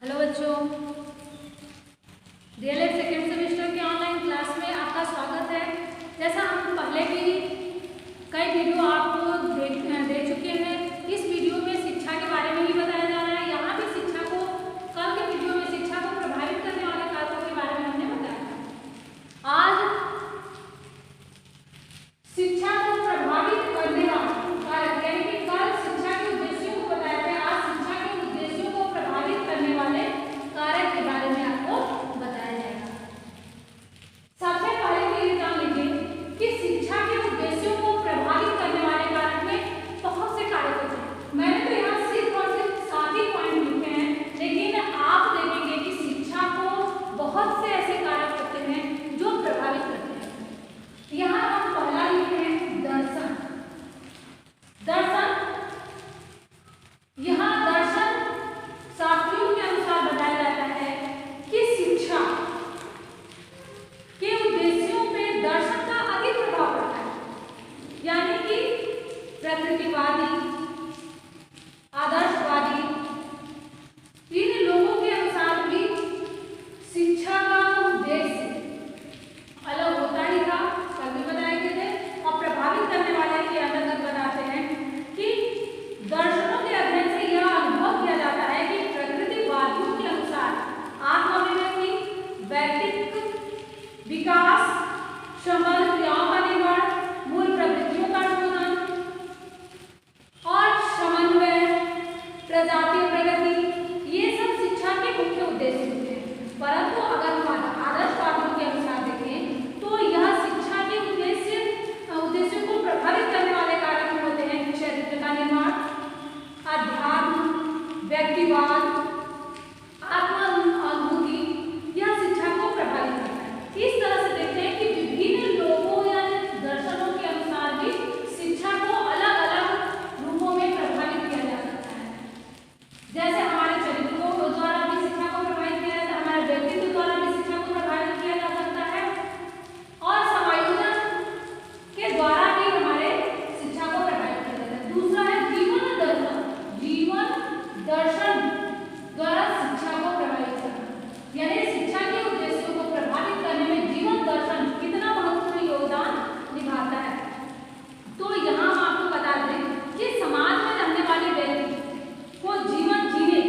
Hello बच्चों, DElEd second semester के online class में आपका स्वागत है। जैसा हम पहले भी कई वीडियो आपको दे चुके हैं, इस वीडियो में शिक्षा के बारे में ही बताया जा रहा है। यहाँ भी शिक्षा को कल के वीडियो में शिक्षा को प्रभावित करने वाले कारकों के बारे में हमने बताया। आज शिक्षा को प्रभावित करने वाले कारक यानी कि कल शिक्षा के उद्देश्यों को बताया था, आज शिक्षा के उद्देश्यों को प्रभावित करने वाले कारक के बारे में आपको बताया जाएगा। सबसे पहले ये जान लीजिए कि शिक्षा के उद्देश्यों को प्रभावित करने वाले कारक में बहुत से कारक होते हैं। मैंने तो यहाँ सिर्फ और सिर्फ 7 ही पॉइंट लिखे हैं, लेकिन आप देखेंगे कि शिक्षा को बहुत से ऐसे कारक होते हैं जो प्रभावित करते हैं। यहाँ हम पहला लिखे हैं दर्शन। यहाँ दर्शन शास्त्रियों के अनुसार बताया जाता है कि शिक्षा के उद्देश्यों पे दर्शन का अधिक प्रभाव पड़ता है, यानी कि प्रकृतिवादी, आदर्शवादी, इन लोगों के अनुसार भी शिक्षा का उद्देश्य अलग होता ही था, कभी बताए गए थे। और प्रभावित करने वाले के अंतर्गत बताते हैं कि दर्शनों के अध्ययन से यह अनुभव किया जाता है कि प्रकृतिवादियों के अनुसार आत्माभिव्यक्ति, व्यक्तित्व विकास, संबंध क्रियाओं का निर्माण, मूल प्रवृत्तियों का शोधन और समन्वय, प्रजातीय प्रगति, ये सब शिक्षा के मुख्य उद्देश्य होते हैं। परंतु अगर हम आदर्शवादियों के अनुसार देखें तो यह शिक्षा के उद्देश्यों को प्रभावित करने वाले कारक होते हैं चरित्र का निर्माण, अध्यात्म, व्यक्तिवाद, आत्मानुभूति, यह शिक्षा को प्रभावित करता है। इस तरह से देखते हैं कि विभिन्न लोगों या दर्शनों के अनुसार भी शिक्षा को अलग अलग रूपों में प्रभावित किया जा सकता है। जैसे हमारे चरित्रों द्वारा भी शिक्षा को प्रभावित किया जाता है, हमारे व्यक्तित्व द्वारा भी शिक्षा को प्रभावित किया जा सकता है और समायोजन के द्वारा भी हमारे शिक्षा को प्रभावित किया जाता है। दूसरा है जीवन दर्शन। जीवन दर्शन द्वारा शिक्षा को प्रभावित करना, यानी शिक्षा के उद्देश्यों को प्रभावित करने में जीवन दर्शन कितना महत्वपूर्ण योगदान निभाता है। तो यहाँ हम आपको बता दें कि समाज में रहने वाले व्यक्ति को जीवन जीने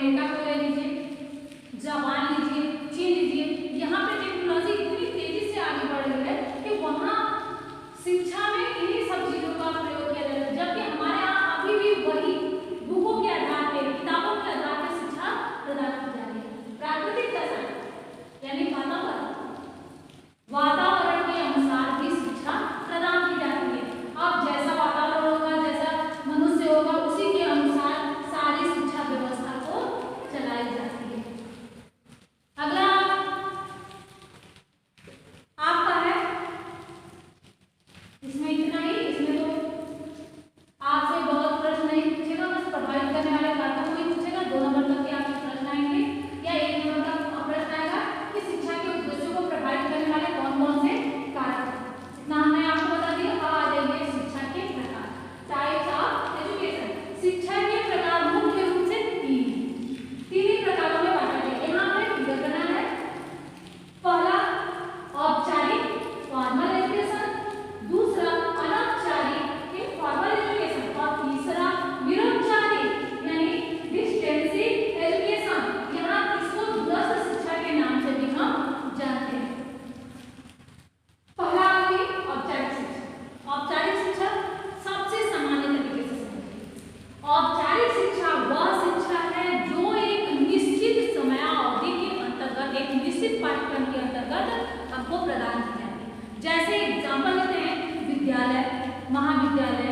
अमेरिका को ले लीजिए, जापान लीजिए, चीन लीजिए, यहाँ पे टेक्नोलॉजी इतनी तेजी से आगे बढ़ रही है कि वहाँ शिक्षा में इन्हीं सब चीजों का प्रयोग किया जाता है, जबकि हमारे यहाँ अभी भी वही बुकों के आधार पर, किताबों के आधार पर शिक्षा प्रदान की जा रही है। प्राकृतिक दशा यानी वातावरण के अनुसार भी शिक्षा प्रदान की जाती है। अब जैसा वातावरण होगा, जैसा मनुष्य होगा, उसी के अनुसार सारी शिक्षा व्यवस्था को चलाई जाती है। अगला आपका है, इसमें इतना ही, इसमें तो आपसे बहुत प्रश्न नहीं पूछेगा, बस प्रभावित करने वाले कारकों को ही पूछेगा। 2 नंबर तक के आपके प्रश्न आएंगे या 1 नंबर का प्रश्न आएगा कि शिक्षा के उद्देश्यों को प्रभावित करने वाले कौन-कौन से कारक। इतना हमने आपको बता दिया। अब आ जाएंगे शिक्षा के प्रकार, टाइप्स ऑफ एजुकेशन। शिक्षा के प्रकार मुख्य रूप से 3 ही प्रकारों में बांटा गया। यहाँ पे फिगर बना है। पहला औपचारिक फॉर्मल एजुकेशन, दूसरा अनौपचारिक इनफॉर्मल एजुकेशन और तीसरा निरौपचारिक यानी डिस्टेंसिव एजुकेशन। यहाँ इसको दूरस्थ शिक्षा के नाम से भी हम जानते हैं। पहला है औपचारिक शिक्षा। औपचारिक शिक्षा सबसे सामान्य तरीके से समझिए। औपचारिक शिक्षा वह शिक्षा है जो एक निश्चित समयावधि के अंतर्गत, एक निश्चित पाठ्यक्रम के अंतर्गत हमको प्रदान की जाती है। जैसे एग्जाम्पल लेते हैं, विद्यालय, महाविद्यालय,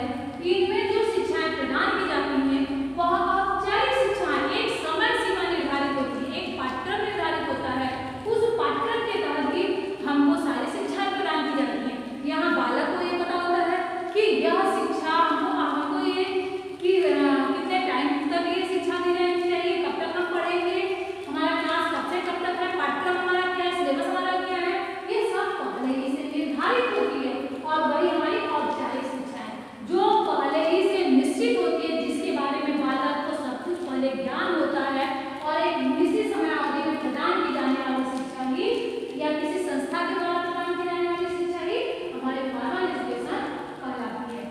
इनमें जो शिक्षाएं प्रदान की जाती हैं वह औपचारिक शिक्षा एक समय सीमा निर्धारित होती है, एक पाठ्यक्रम निर्धारित होता है। उस पाठ्यक्रम के तहत ही हमको सारी शिक्षाएं प्रदान की जाती हैं। यहाँ बालक को ये पता होता है कि यह शिक्षा हमको ये कि कितने टाइम तक ये शिक्षा दी जानी चाहिए, कब तक हम पढ़ेंगे, हमारा क्लास कब से कब तक है, पाठ्यक्रम हमारा क्या है, सिलेबस हमारा क्या है, ये सब पहले ही से निर्धारित होती है। और वही हमारी औपचारिक शिक्षा है जो पहले ही से निश्चित होती है, जिसके बारे में बालक को सब कुछ पहले ज्ञान होता है और एक निश्चित समयावधि में प्रदान की जाने वाली शिक्षा ही या किसी संस्था के द्वारा प्रदान की जाने वाली शिक्षा ही हमारे फॉर्मल एजुकेशन कहलाती है।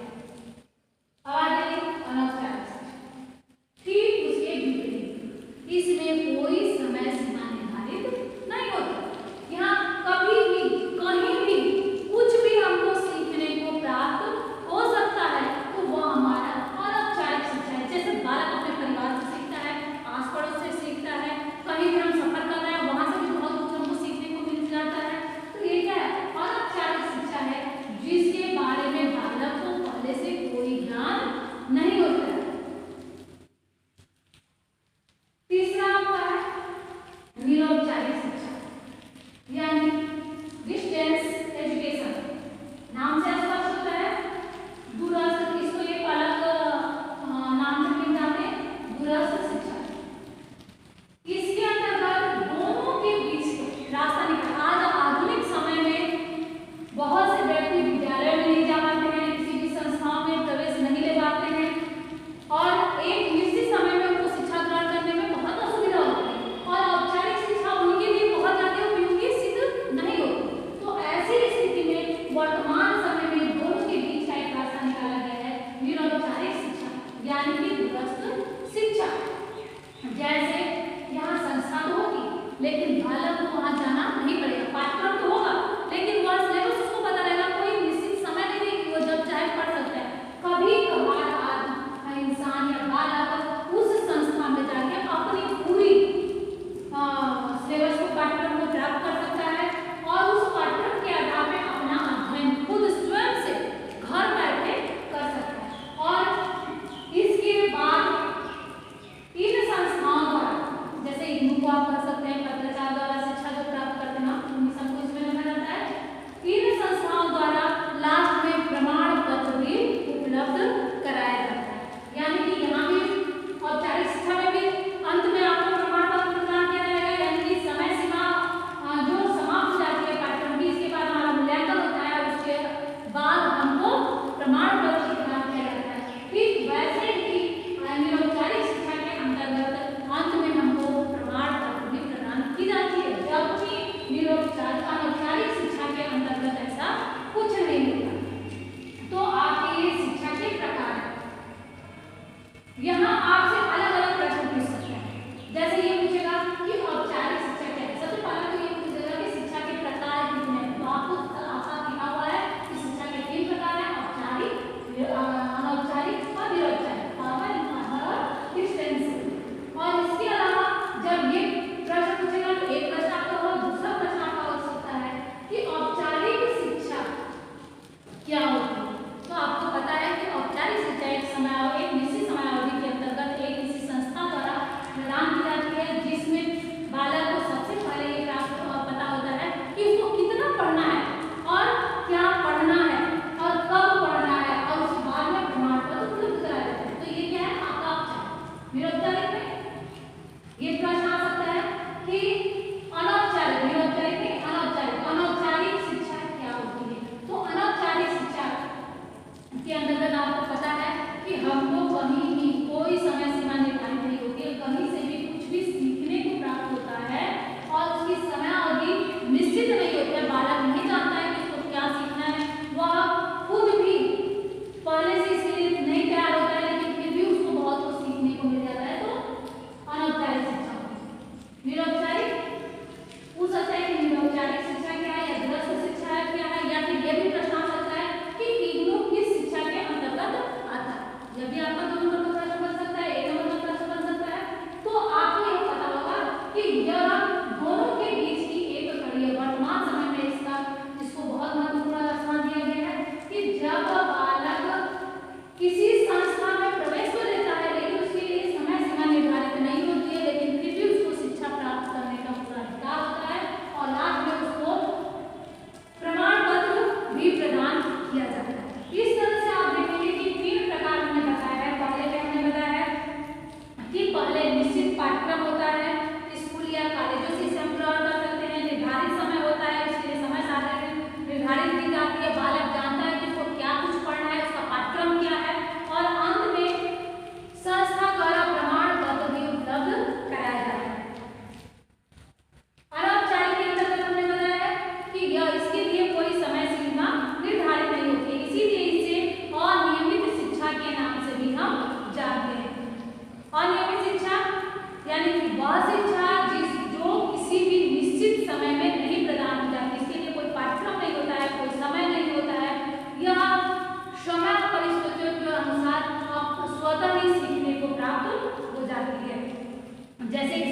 अब आ जाइए अनौपचारिक शिक्षा। ठीक उसके विपरीत, इसमें कोई समय सीमा निर्धारित नहीं होता। यहाँ कभी भी कहीं भी कुछ भी हमको सीखने को प्राप्त हो सकता है, तो वह हमारा अनौपचारिक शिक्षा है। जैसे बालक अपने परिवार से सीखता है, आस पड़ोस से सीखता है, कहीं भी हम सफर कर रहे हैं वहां से भी बहुत कुछ हमको सीखने को मिल जाता है। तो ये क्या है? अनौपचारिक शिक्षा है, जिसके बारे में बालक को पहले से कोई ज्ञान नहीं होता है। तीसरा आपका है निरौपचारिक शिक्षा यानी डिस्टेंस एजुकेशन। नाम से स्पष्ट होता है, दूरस्थ, इसको एक अलग नाम से भी जानते हैं, दूरस्थ शिक्षा। इसके अंतर्गत दोनों के बीच रास्ता निकाला। आज आधुनिक समय में बहुत से व्यक्ति विद्यालय में नहीं जा पाते हैं, किसी भी संस्थाओं में प्रवेश नहीं ले पाते हैं और एक निश्चित समय में उनको शिक्षा ग्रहण करने में बहुत असुविधा होती है और औपचारिक शिक्षा उनके लिए बहुत ज्यादा उपयोगी सिद्ध नहीं होती। तो ऐसी स्थिति में वर्तमान समय में दोनों के बीच का एक रास्ता निकाला गया है, निरौपचारिक शिक्षा यानी कि दूरस्थ शिक्षा। जैसे यहाँ संस्था तो होगी लेकिन बालक को वहाँ जाना नहीं पड़ेगा, पाठ्यक्रम तो होगा लेकिन वह सिलेबस उसको पता रहेगा, कोई निश्चित समय नहीं है कि वो जब चाहे पढ़ सकता है। कभी कभार इंसान या बालक उस संस्था में जाके अपनी पूरी सिलेबस को, पाठ्यक्रम को प्राप्त कर सकता है और उस पाठ्यक्रम के आधार पर अपना अध्ययन खुद स्वयं से घर बैठे कर सकता है। और इसके बाद इन संस्थाओं द्वारा, जैसे इनको आप कर सकते हैं, पत्रकार द्वारा शिक्षा जो प्राप्त करते हैं, हमको इसमें जैसे